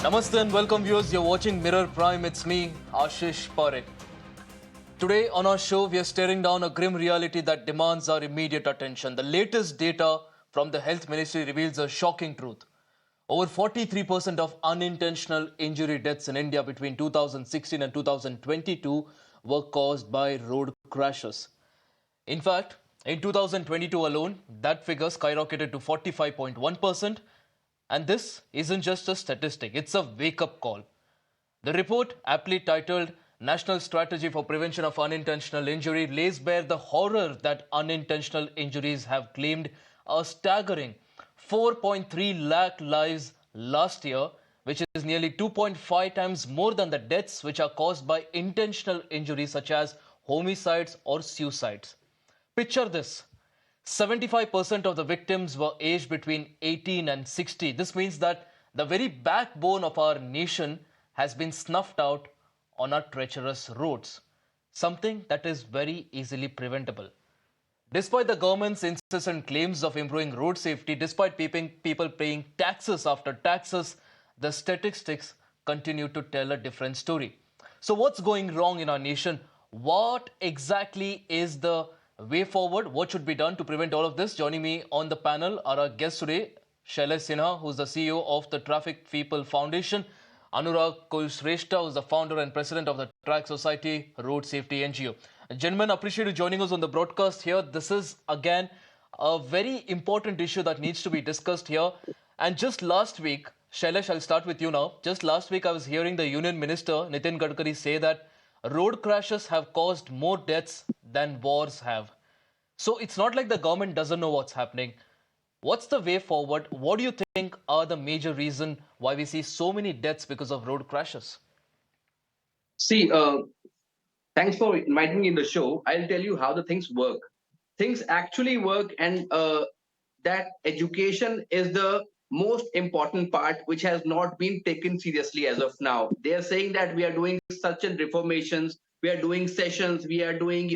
Namaste and welcome viewers. You're watching Mirror Prime. It's me, Ashish Pareek. Today on our show, we are staring down a grim reality that demands our immediate attention. The latest data from the Health Ministry reveals a shocking truth. Over 43% of unintentional injury deaths in India between 2016 and 2022 were caused by road crashes. In fact, in 2022 alone, that figure skyrocketed to 45.1%. And this isn't just a statistic, it's a wake-up call. The report, aptly titled National Strategy for Prevention of Unintentional Injury, lays bare the horror that unintentional injuries have claimed a staggering 4.3 lakh lives last year, which is nearly 2.5 times more than the deaths which are caused by intentional injuries such as homicides or suicides. Picture this. 75% of the victims were aged between 18 and 60. This means that the very backbone of our nation has been snuffed out on our treacherous roads, something that is very easily preventable. Despite the government's incessant claims of improving road safety, despite people paying taxes after taxes, the statistics continue to tell a different story. So what's going wrong in our nation? What exactly is the way forward? What should be done to prevent all of this? Joining me on the panel are our guests today, Shailesh Sinha, who's the CEO of the Traffic People Foundation, Anurag Kulshrestha, who's the founder and president of the Trax Society, Road Safety NGO. Gentlemen, appreciate you joining us on the broadcast here. This is again a very important issue that needs to be discussed here. And just last week, Shailesh, I'll start with you now. Just last week, I was hearing the Union Minister, Nitin Gadkari, say that road crashes have caused more deaths than wars have. So it's not like the government doesn't know what's happening. What's the way forward? What do you think are the major reason why we see so many deaths because of road crashes? See, thanks for inviting me in the show. I'll tell you how the things work. Things actually work, and that education is the most important part, which has not been taken seriously as of now. They are saying that we are doing such and reformations, we are doing sessions, we are doing,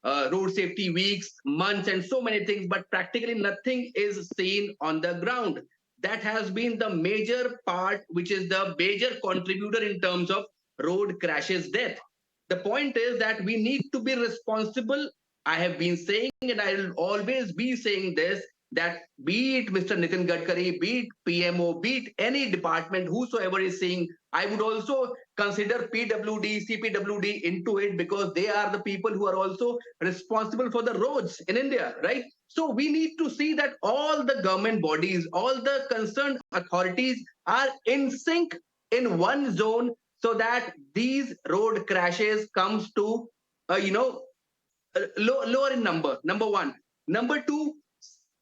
road safety weeks, months, and so many things, but practically nothing is seen on the ground. That has been the major part, which is the major contributor in terms of road crashes death. The point is that we need to be responsible. I have been saying, and I will always be saying this, that be it Mr. Nitin Gadkari, be it PMO, be it any department, whosoever is saying, I would also consider PWD, CPWD into it, because they are the people who are also responsible for the roads in India, right? So we need to see that all the government bodies, all the concerned authorities are in sync in one zone, so that these road crashes comes to lower in number one. Number two,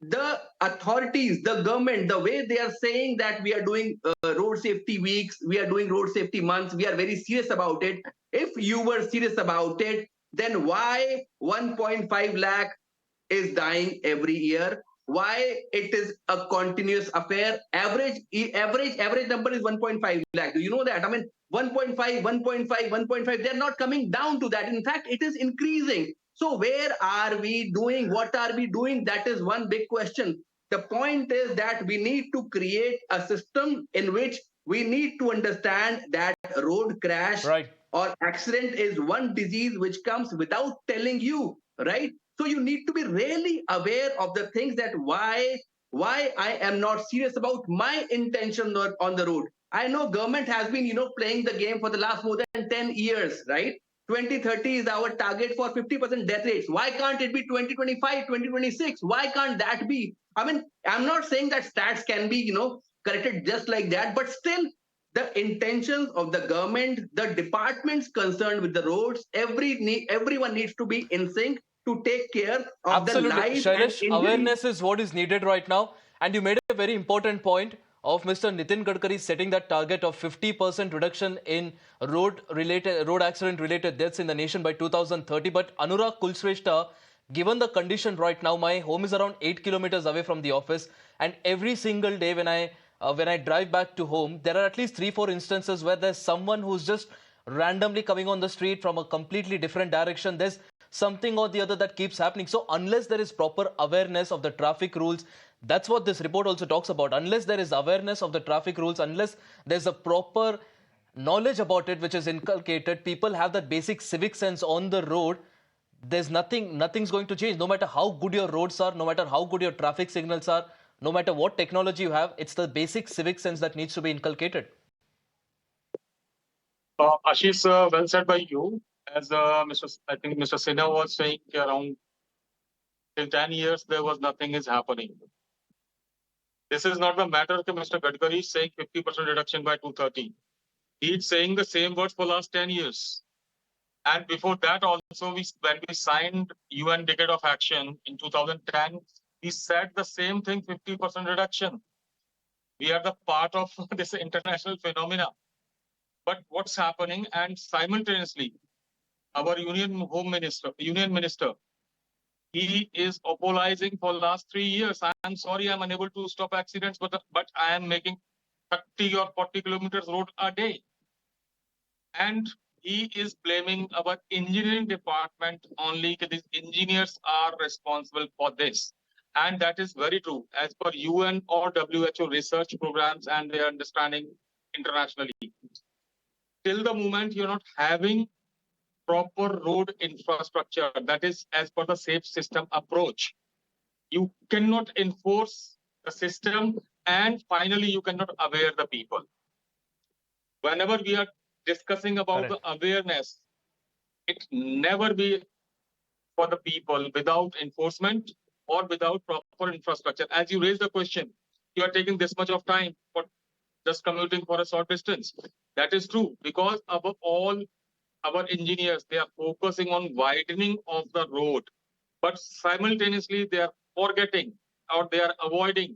the authorities, the government, the way they are saying that we are doing road safety weeks, we are doing road safety months, we are very serious about it. If you were serious about it, then why 1.5 lakh is dying every year? Why it is a continuous affair? Average number is 1.5 lakh. Do you know that? I mean, 1.5, 1.5, 1.5. They're not coming down to that. In fact, it is increasing. So where are we doing? What are we doing? That is one big question. The point is that we need to create a system in which we need to understand that road crash Right. or accident is one disease which comes without telling you, right? So you need to be really aware of the things, that why I am not serious about my intention on the road. I know government has been, playing the game for the last more than 10 years, right? 2030 is our target for 50% death rates. Why can't it be 2025, 2026? Why can't that be? I mean, I'm not saying that stats can be, corrected just like that, but still the intentions of the government, the departments concerned with the roads, everyone needs to be in sync to take care of the Absolutely. life and Shailesh, injury. awareness is what is needed right now. And you made a very important point of Mr. Nitin Gadkari setting that target of 50% reduction in road accident related deaths in the nation by 2030. But Anurag Kulshrestha, given the condition right now, my home is around 8 kilometers away from the office, and every single day when I drive back to home, there are at least 3-4 instances where there's someone who's just randomly coming on the street from a completely different direction. There's something or the other that keeps happening. So unless there is proper awareness of the traffic rules, That's what this report also talks about. Unless there is awareness of the traffic rules, unless there's a proper knowledge about it which is inculcated, people have that basic civic sense on the road, there's nothing's going to change. No matter how good your roads are, no matter how good your traffic signals are, no matter what technology you have, it's the basic civic sense that needs to be inculcated. Ashish, well said by you. As I think Mr. Sinha was saying, around till 10 years, there was nothing is happening. This is not the matter that Mr. Gadkari is saying 50% reduction by 2030. He's saying the same words for last 10 years. And before that also, when we signed UN Decade of Action in 2010, we said the same thing, 50% reduction. We are the part of this international phenomena. But what's happening? And simultaneously, our Union Minister, he is apologizing for the last 3 years. I'm sorry, I'm unable to stop accidents, but I am making 30 or 40 kilometers road a day. And he is blaming our engineering department only, that these engineers are responsible for this. And that is very true, as per UN or WHO research programs and their understanding internationally. Till the moment you're not having proper road infrastructure, that is as per the safe system approach, you cannot enforce the system, and finally you cannot aware the people. Whenever we are discussing about Correct. the awareness, it never be for the people without enforcement or without proper infrastructure. As you raised the question, you are taking this much of time for just commuting for a short distance. That is true, because above all, our engineers, they are focusing on widening of the road, but simultaneously they are forgetting or they are avoiding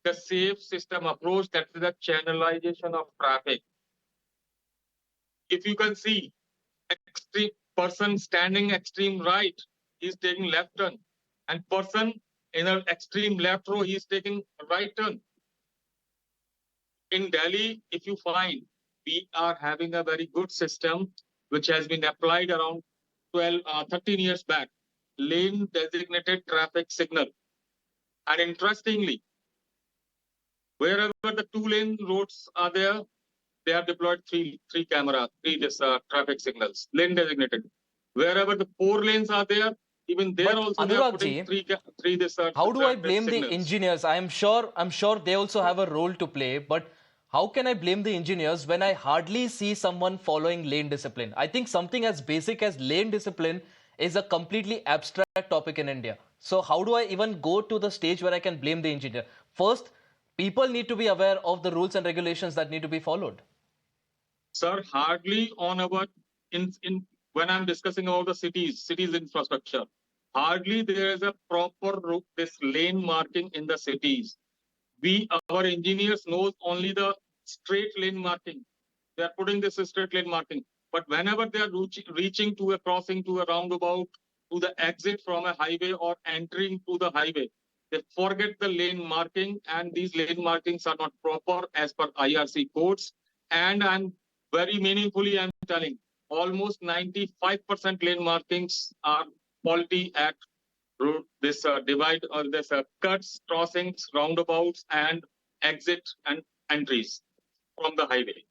the safe system approach, that is the channelization of traffic. If you can see, extreme person standing extreme right, he's taking left turn, and person in an extreme left row, he is taking right turn. In Delhi, if you find, we are having a very good system which has been applied around 13 years back, lane designated traffic signal. And interestingly, wherever the 2-lane roads are there, they have deployed three traffic signals, lane designated. Wherever the 4 lanes are there, even there But also they are Anurag putting ji, three how do I traffic blame the signals. engineers? I'm sure they also have a role to play, but how can I blame the engineers when I hardly see someone following lane discipline? I think something as basic as lane discipline is a completely abstract topic in India. So how do I even go to the stage where I can blame the engineer? First, people need to be aware of the rules and regulations that need to be followed. Sir, hardly on our in when I'm discussing about the cities infrastructure, hardly there is a proper this lane marking in the cities. Our engineers knows only the straight lane marking. They are putting this straight lane marking. But whenever they are reaching to a crossing, to a roundabout, to the exit from a highway or entering to the highway, they forget the lane marking, and these lane markings are not proper as per IRC codes. And I'm very meaningfully, I'm telling, almost 95% lane markings are faulty at road, this divide or this cuts, crossings, roundabouts, and exit and entries from the highway.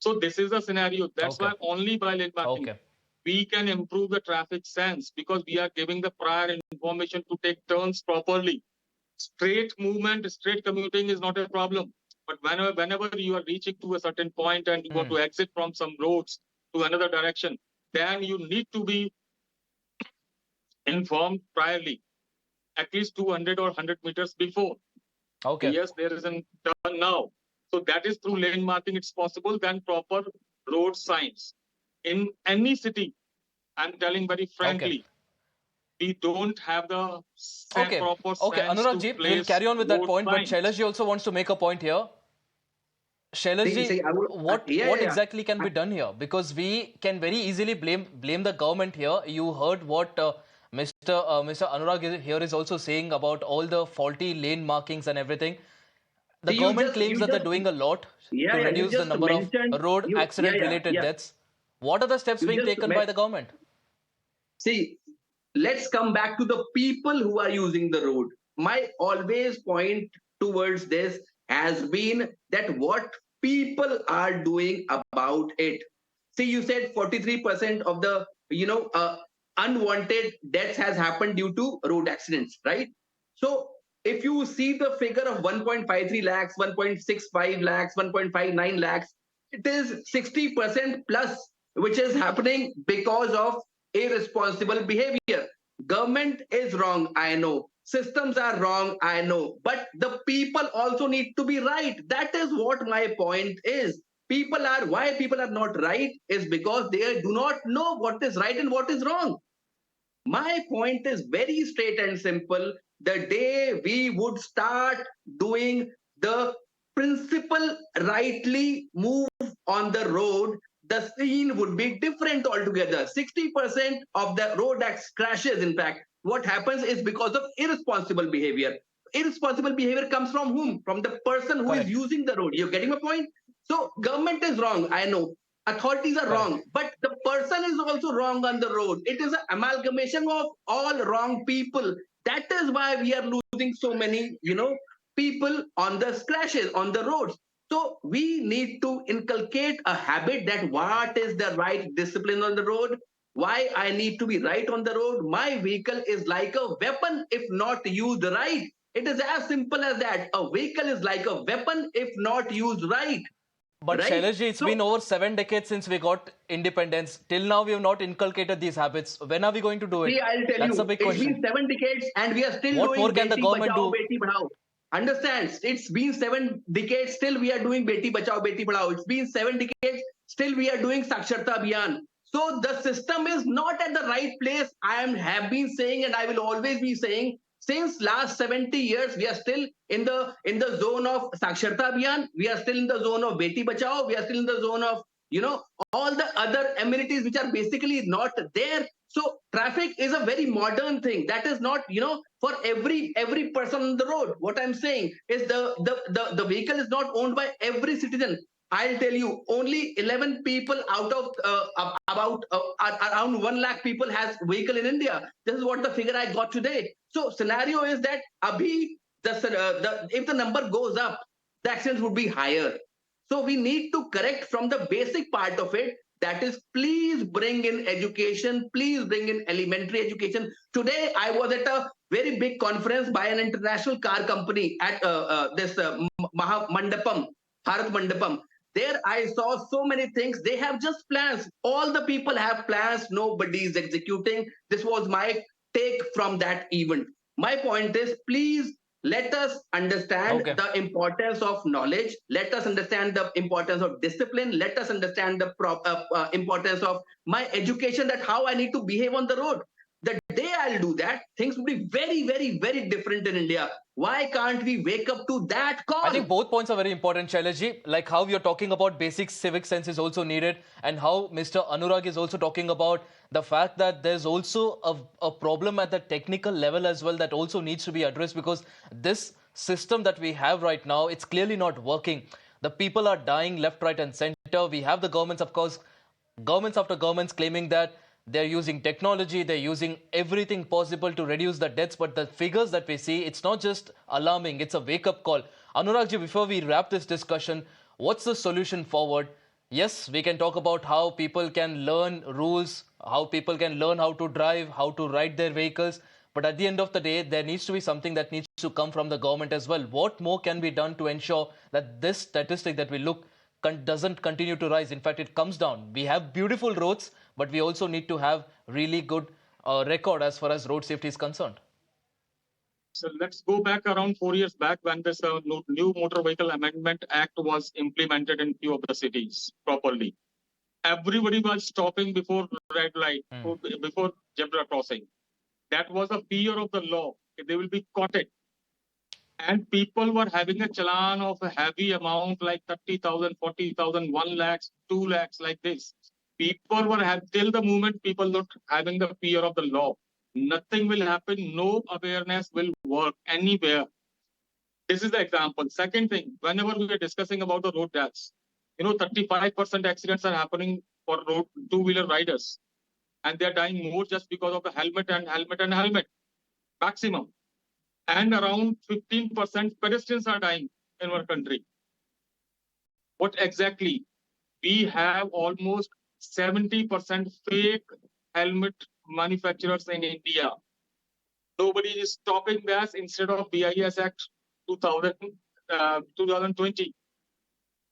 So this is the scenario. That's Okay. why only by lane marking Okay. we can improve the traffic sense, because we are giving the prior information to take turns properly. Straight movement, straight commuting is not a problem. But whenever you are reaching to a certain point and you want to exit from some roads to another direction, then you need to be informed priorly, at least 200 or 100 meters before. Okay. Yes, there is a turn now. So that is through lane marking, it's possible. Then proper road signs. In any city, I'm telling very frankly, we don't have the Okay. proper Okay. sense Anurag to ji, we'll place carry on with that road point, but signs. Shailesh ji also wants to make a point here. Shailesh See, ji, see, I would, what yeah. exactly can be done here? Because we can very easily blame the government here. You heard what Mr. Anurag here is also saying about all the faulty lane markings and everything. The See, government claims that they're doing a lot to you reduce the just number of mentioned, road accident-related yeah. deaths. What are the steps You being just taken by the government? see, let's come back to the people who are using the road. my always point towards this has been that what people are doing about it. See, you said 43% of the unwanted deaths has happened due to road accidents, right? So if you see the figure of 1.53 lakhs, 1.65 lakhs, 1.59 lakhs, it is 60% plus, which is happening because of irresponsible behavior. Government is wrong, I know. Systems are wrong, I know. But the people also need to be right. That is what my point is. Why people are not right is because they do not know what is right and what is wrong. My point is very straight and simple. The day we would start doing the principle rightly move on the road, the scene would be different altogether. 60% of the road crashes, in fact, what happens is because of irresponsible behavior. Irresponsible behavior comes from whom? From the person who is Correct. using the road. You're getting my point? So government is wrong, I know. Authorities are Correct. wrong, but the person is also wrong on the road. It is an amalgamation of all wrong people. That is why we are losing so many, people on the crashes on the roads. So we need to inculcate a habit that what is the right discipline on the road, why I need to be right on the road. My vehicle is like a weapon if not used right. It is as simple as that. A vehicle is like a weapon if not used right. But Right? Shailesh ji, it's So been over 7 decades since we got independence. Till now, we have not inculcated these habits. When are we going to do it? see, I'll tell That's a you, big it's question. been 7 decades and we are still What more doing can the Beti government Bachao, do? Beti Padhao. Understand? It's been 7 decades, still we are doing Beti Bachao, Beti Padhao. It's been 7 decades, still we are doing Saksharta Abhiyan. So the system is not at the right place. Have been saying and I will always be saying since last 70 years we are still in the zone of Saksharta Abhiyan. We are still in the zone of Beti Bachao. We are still in the zone of you know all the other amenities which are basically not there. So traffic is a very modern thing that is not for every person on the road. What I'm saying is the vehicle is not owned by every citizen. I'll tell you, only 11 people out of about around 1 lakh people has vehicle in India. This is what the figure I got today. So scenario is that abhi the if the number goes up, the accidents would be higher. So we need to correct from the basic part of it. That is, please bring in education. Please bring in elementary education. Today, I was at a very big conference by an international car company at this Mandapam, Bharat Mandapam. There, I saw so many things. They have just plans. All the people have plans. Nobody is executing. This was my take from that event. My point is, please let us understand Okay. the importance of knowledge. Let us understand the importance of discipline. Let us understand the importance of my education, that how I need to behave on the road. The day I'll do that, things will be very, very, very different in India. Why can't we wake up to that I call? think both points are very important, Shailesh ji. Like how you're talking about basic civic sense is also needed, and how Mr. Anurag is also talking about the fact that there's also a problem at the technical level as well that also needs to be addressed, because this system that we have right now, it's clearly not working. The people are dying left, right, and center. We have the governments, of course, governments after governments claiming that they're using technology, they're using everything possible to reduce the deaths. But the figures that we see, it's not just alarming, it's a wake-up call. Anuragji, before we wrap this discussion, what's the solution forward? Yes, we can talk about how people can learn rules, how people can learn how to drive, how to ride their vehicles. But at the end of the day, there needs to be something that needs to come from the government as well. What more can be done to ensure that this statistic that we look doesn't continue to rise? In fact, it comes down. We have beautiful roads, but we also need to have really good record as far as road safety is concerned. So let's go back around 4 years back when this new Motor Vehicle Amendment Act was implemented in few of the cities properly. Everybody was stopping before red light, before zebra crossing. That was a fear of the law. They will be caught it. And people were having a challan of a heavy amount like 30,000, 40,000, 1 lakhs, 2 lakhs, like this. People were till the moment people not having the fear of the law. Nothing will happen. No awareness will work anywhere. This is the example. Second thing, whenever we are discussing about the road deaths, 35% accidents are happening for road two-wheeler riders. And they are dying more just because of the helmet and helmet and helmet. Maximum. and around 15% pedestrians are dying in our country. What exactly? We have almost 70% fake helmet manufacturers in India. Nobody is stopping that instead of BIS Act 2000, 2020.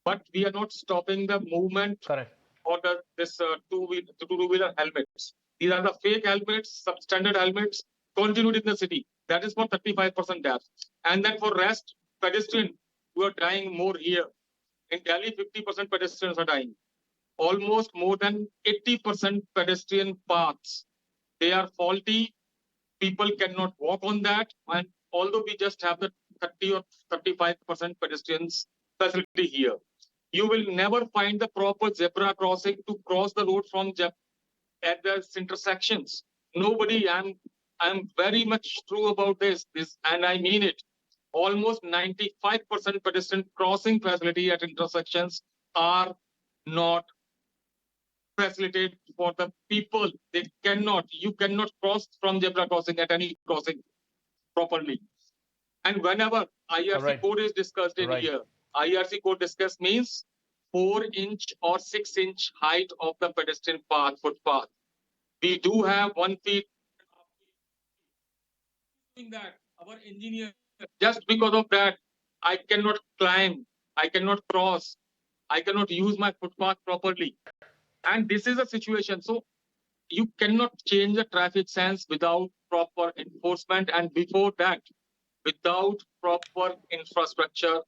But we are not stopping the movement Correct. or this two-wheeler helmets. These are the fake helmets, substandard helmets, continued in the city. That is for 35% death. And then for rest, pedestrian who are dying more here. In Delhi, 50% pedestrians are dying. Almost more than 80% pedestrian paths. They are faulty. People cannot walk on that. And although we just have the 30 or 35% pedestrians facility here, you will never find the proper zebra crossing to cross the road from at the intersections. Nobody. I'm very much true about this, and I mean it. Almost 95% pedestrian crossing facility at intersections are not facilitated for the people. They cannot. You cannot cross from zebra crossing at any crossing properly. And whenever IRC Right. code is discussed in Right. here, IRC code discussed means 4-inch or 6-inch height of the pedestrian path, footpath. We do have 1 feet. That our engineer, just because of that, I cannot climb, I cannot cross, I cannot use my footpath properly. And this is a situation. So you cannot change the traffic sense without proper enforcement, and before that, without proper infrastructure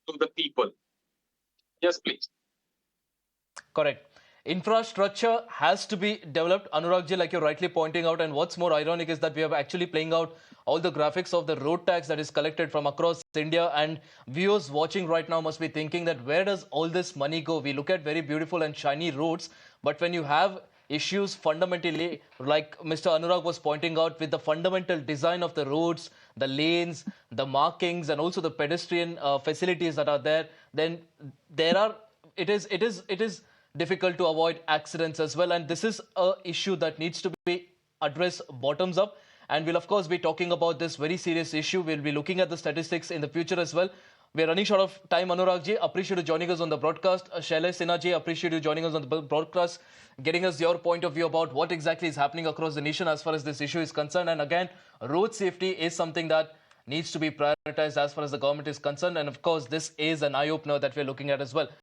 to the people. Yes, please. Correct. Infrastructure has to be developed, Anuragji, like you're rightly pointing out. And what's more ironic is that we are actually playing out all the graphics of the road tax that is collected from across India. And viewers watching right now must be thinking that where does all this money go? We look at very beautiful and shiny roads, but when you have issues fundamentally, like Mr. Anurag was pointing out, with the fundamental design of the roads, the lanes, the markings, and also the pedestrian facilities that are there, then there are it is difficult to avoid accidents as well, and this is a issue that needs to be addressed bottoms up. And we'll of course be talking about this very serious issue. We'll be looking at the statistics in the future as well. We're running short of time. Anurag ji, appreciate you joining us on the broadcast. Shailesh, Sinha ji, appreciate you joining us on the broadcast, getting us your point of view about what exactly is happening across the nation as far as this issue is concerned. And again, road safety is something that needs to be prioritized as far as the government is concerned. And of course, this is an eye-opener that we're looking at as well.